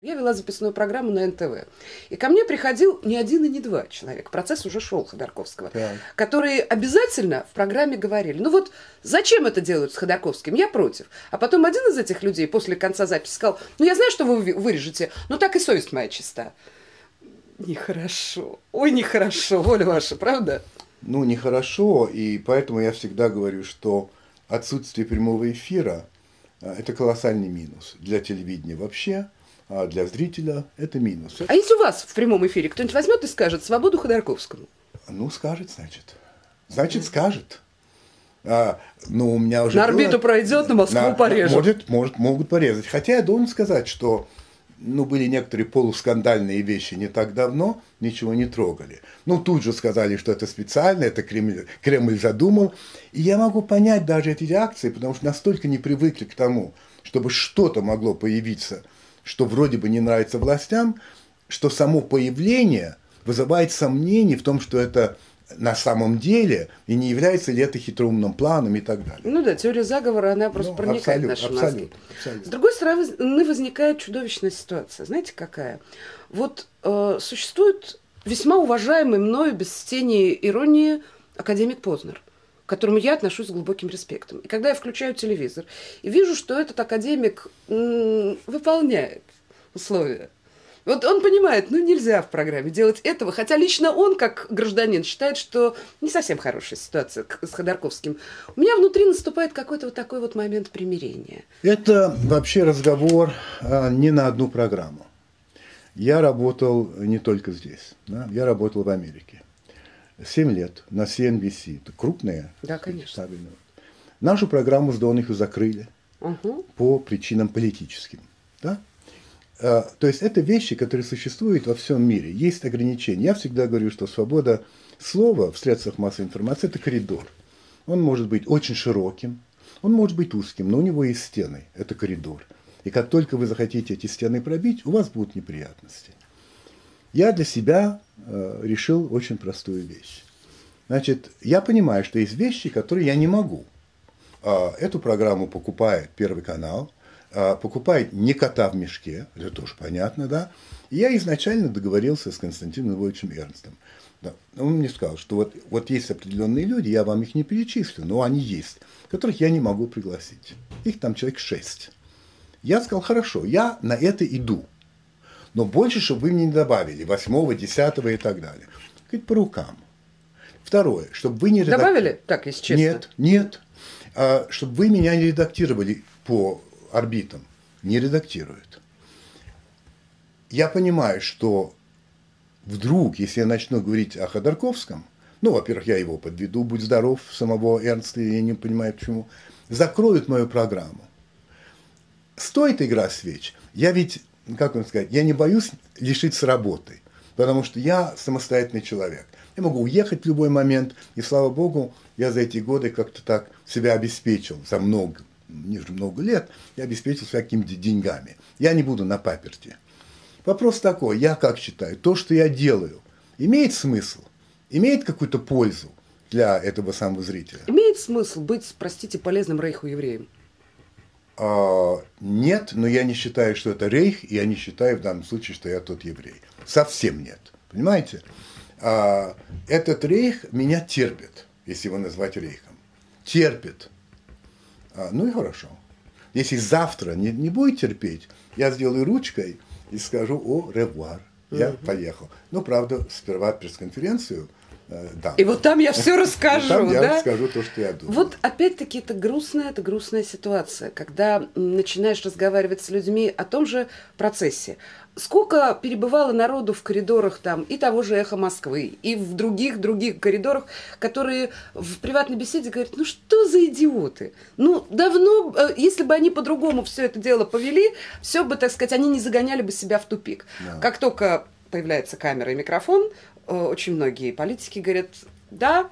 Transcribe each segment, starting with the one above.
Я вела записную программу на НТВ. И ко мне приходил не один и не два человека. Процесс уже шел Ходорковского. Так. Которые обязательно в программе говорили: ну вот зачем это делают с Ходорковским? Я против. А потом один из этих людей после конца записи сказал: ну я знаю, что вы вырежете, но так и совесть моя чиста. Нехорошо. Ой, нехорошо. Воля ваша, правда? Ну, нехорошо. И поэтому я всегда говорю, что отсутствие прямого эфира – это колоссальный минус для телевидения вообще. А для зрителя это минус. А если у вас в прямом эфире кто-нибудь возьмет и скажет свободу Ходорковскому? Ну, скажет, значит. Значит, скажет. Ну, у меня уже на орбиту пройдет, на Москву порежет. Могут порезать. Хотя я должен сказать, что были некоторые полускандальные вещи не так давно, ничего не трогали. Тут же сказали, что это специально, это Кремль задумал. И я могу понять даже эти реакции, потому что настолько не привыкли к тому, чтобы что-то могло появиться, что вроде бы не нравится властям, что само появление вызывает сомнения в том, что это на самом деле, и не является ли это хитроумным планом и так далее. Ну да, теория заговора, она просто проникает в наши мозги. С другой стороны, возникает чудовищная ситуация. Знаете, какая? Вот существует весьма уважаемый мною, без тени иронии, академик Познер, к которому я отношусь с глубоким респектом. И когда я включаю телевизор и вижу, что этот академик выполняет условия, вот он понимает, нельзя в программе делать этого, хотя лично он, как гражданин, считает, что не совсем хорошая ситуация с Ходорковским. У меня внутри наступает какой-то вот такой вот момент примирения. Это вообще разговор не на одну программу. Я работал не только здесь, да? Я работал в Америке. 7 лет на CNBC. Это крупные. Да, конечно. Нашу программу с Донахью закрыли по причинам политическим. Да? То есть это вещи, которые существуют во всем мире. Есть ограничения. Я всегда говорю, что свобода слова в средствах массовой информации – это коридор. Он может быть очень широким, он может быть узким, но у него есть стены. Это коридор. И как только вы захотите эти стены пробить, у вас будут неприятности. Я для себя решил очень простую вещь. Значит, я понимаю, что есть вещи, которые я не могу. Эту программу покупает Первый канал, покупает не кота в мешке, это тоже понятно, да. И я изначально договорился с Константином Львовичем Эрнстом. Да. Он мне сказал, что вот есть определенные люди, я вам их не перечислю, но они есть, которых я не могу пригласить. Их там человек 6. Я сказал: хорошо, я на это иду. Но больше, чтобы вы мне не добавили 8, 10 и так далее. Говорит, по рукам. Второе, чтобы вы не редактировали. Добавили? Так, если честно. Нет. Чтобы вы меня не редактировали по орбитам. Не редактируют. Я понимаю, что вдруг, если я начну говорить о Ходорковском, во-первых, я его подведу, будь здоров, самого Эрнста, я не понимаю почему, закроют мою программу. Стоит игра свеч. Я ведь, как вам сказать, я не боюсь лишиться работы, потому что я самостоятельный человек. Я могу уехать в любой момент, и, слава богу, я за эти годы как-то так себя обеспечил, за много лет, я обеспечил себя какими-то деньгами. Я не буду на паперти. Вопрос такой, я как считаю, то, что я делаю, имеет смысл, имеет какую-то пользу для этого самого зрителя? Имеет смысл быть, простите, полезным рейху-евреем? Нет, но я не считаю, что это рейх, и я не считаю в данном случае, что я тот еврей. Совсем нет. Понимаете? Этот рейх меня терпит, если его назвать рейхом. Терпит. Ну и хорошо. Если завтра не будет терпеть, я сделаю ручкой и скажу «о ревуар». Я поехал. Правда, сперва пресс-конференцию дам. И вот там я все расскажу, там да? я расскажу то, что я думаю. Вот опять-таки это грустная ситуация, когда начинаешь разговаривать с людьми о том же процессе. Сколько перебывало народу в коридорах там и того же «Эхо Москвы», и в других коридорах, которые в приватной беседе говорят: что за идиоты? Давно, если бы они по-другому все это дело повели, все бы, так сказать, они не загоняли бы себя в тупик. Да. Как только появляется камера и микрофон, очень многие политики говорят: да,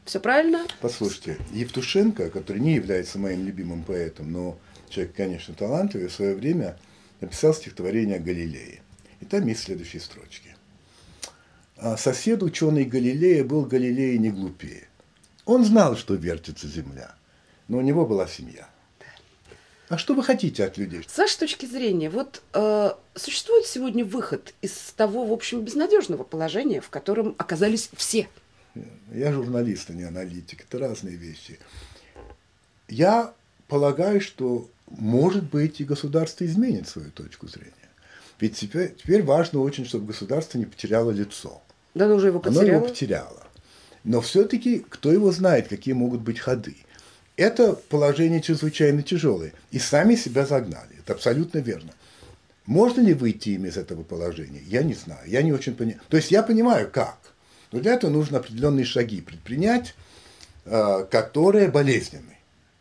все правильно. Послушайте, Евтушенко, который не является моим любимым поэтом, но человек, конечно, талантливый, в свое время написал стихотворение о Галилее. И там есть следующие строчки. Сосед ученый Галилея был Галилея не глупее. Он знал, что вертится земля, но у него была семья. А что вы хотите от людей? С вашей точки зрения, вот существует сегодня выход из того, в общем, безнадежного положения, в котором оказались все? Я журналист, а не аналитик. Это разные вещи. Я полагаю, что, может быть, и государство изменит свою точку зрения. Ведь теперь важно очень, чтобы государство не потеряло лицо. Да, оно уже его потеряло. Оно его потеряло. Но все-таки кто его знает, какие могут быть ходы. Это положение чрезвычайно тяжелое. И сами себя загнали. Это абсолютно верно. Можно ли выйти им из этого положения? Я не знаю. Я не очень понимаю. То есть я понимаю, как. Но для этого нужно определенные шаги предпринять, которые болезненны.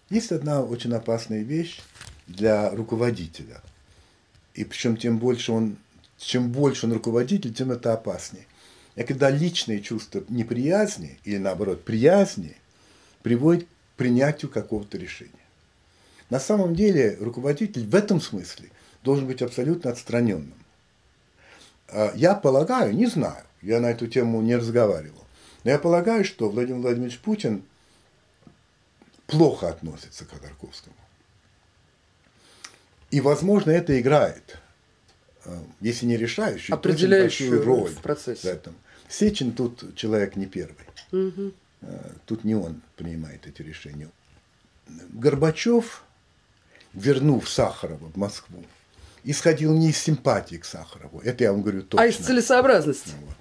Есть одна очень опасная вещь для руководителя. И причем чем больше он руководитель, тем это опаснее. И когда личные чувства неприязни или наоборот приязни приводят к принятию какого-то решения. На самом деле руководитель в этом смысле должен быть абсолютно отстраненным. Я полагаю, не знаю, я на эту тему не разговаривал, но я полагаю, что Владимир Владимирович Путин плохо относится к Ходорковскому. И, возможно, это играет, если не решающую, то очень большую роль в процессе. В этом. Сечин тут человек не первый. Угу. Тут не он принимает эти решения. Горбачев, вернув Сахарова в Москву, исходил не из симпатии к Сахарову. Это я вам говорю точно. А из целесообразности. Вот.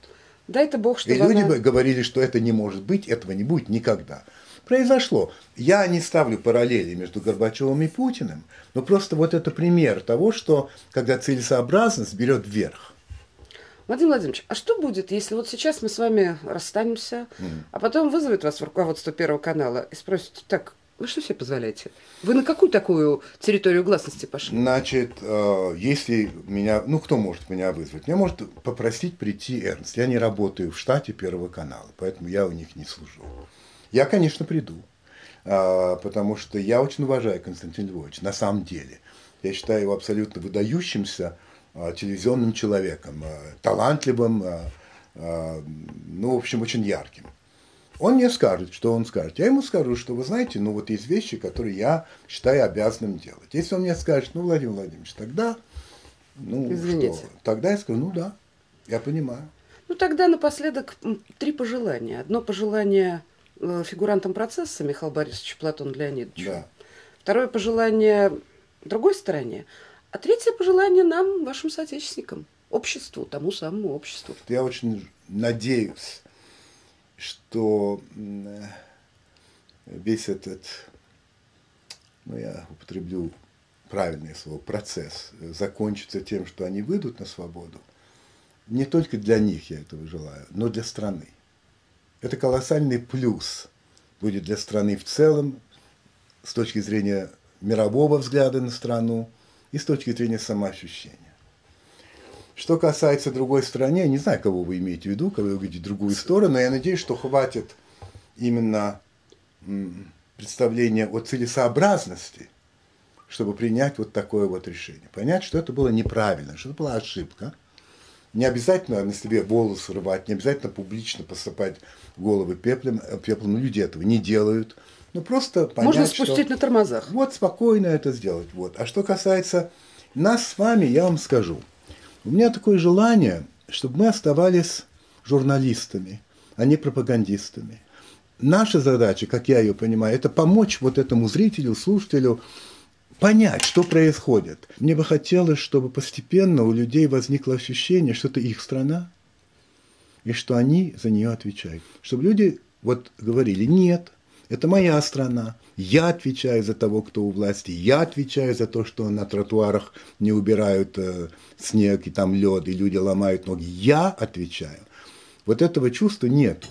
Дай-то Бог, что... И люди говорили, что это не может быть, этого не будет никогда. Произошло. Я не ставлю параллели между Горбачевым и Путиным, но просто вот это пример того, что когда целесообразность берет вверх. Владимир Владимирович, а что будет, если вот сейчас мы с вами расстанемся, а потом вызовет вас в руководство Первого канала и спросит: так, вы что себе позволяете? Вы на какую такую территорию гласности пошли? Значит, если меня... Ну, кто может меня вызвать? Меня может попросить прийти Эрнст. Я не работаю в штате Первого канала, поэтому я у них не служу. Я, конечно, приду, потому что я очень уважаю Константина Львовича, на самом деле. Я считаю его абсолютно выдающимся телевизионным человеком, талантливым, ну, в общем, очень ярким. Он мне скажет, что он скажет. Я ему скажу, что, вы знаете, ну, вот есть вещи, которые я считаю обязанным делать. Если он мне скажет: ну, Владимир Владимирович, тогда, ну, извините. Что? Тогда я скажу: ну, да, я понимаю. Ну, тогда напоследок 3 пожелания. Одно пожелание фигурантам процесса Михаилу Борисовичу, Платону Леонидовичу. Да. Второе пожелание другой стороне. А третье пожелание нам, вашим соотечественникам, обществу, тому самому обществу. Я очень надеюсь, что весь этот, ну, я употреблю правильное слово, процесс закончится тем, что они выйдут на свободу. Не только для них я этого желаю, но для страны. Это колоссальный плюс будет для страны в целом, с точки зрения мирового взгляда на страну и с точки зрения самоощущения. Что касается другой стороны, я не знаю, кого вы имеете в виду, когда вы говорите другую сторону, но я надеюсь, что хватит именно представления о целесообразности, чтобы принять вот такое вот решение. Понять, что это было неправильно, что это была ошибка. Не обязательно на себе волосы рвать, не обязательно публично посыпать головы пеплом, но люди этого не делают. Ну, просто понять, можно спустить на тормозах. Вот спокойно это сделать. Вот. А что касается нас с вами, я вам скажу. У меня такое желание, чтобы мы оставались журналистами, а не пропагандистами. Наша задача, как я ее понимаю, это помочь вот этому зрителю, слушателю понять, что происходит. Мне бы хотелось, чтобы постепенно у людей возникло ощущение, что это их страна, и что они за нее отвечают. Чтобы люди вот говорили: нет, это моя страна, я отвечаю за того, кто у власти, я отвечаю за то, что на тротуарах не убирают снег и там лед, и люди ломают ноги. Я отвечаю. Вот этого чувства нету.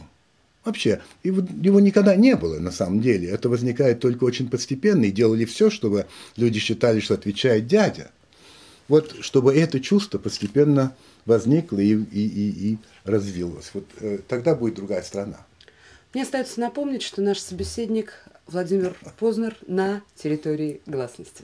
Вообще, его никогда не было на самом деле. Это возникает только очень постепенно, и делали все, чтобы люди считали, что отвечает дядя. Вот чтобы это чувство постепенно возникло и развилось. Вот тогда будет другая страна. Мне остается напомнить, что наш собеседник Владимир Познер на территории гласности.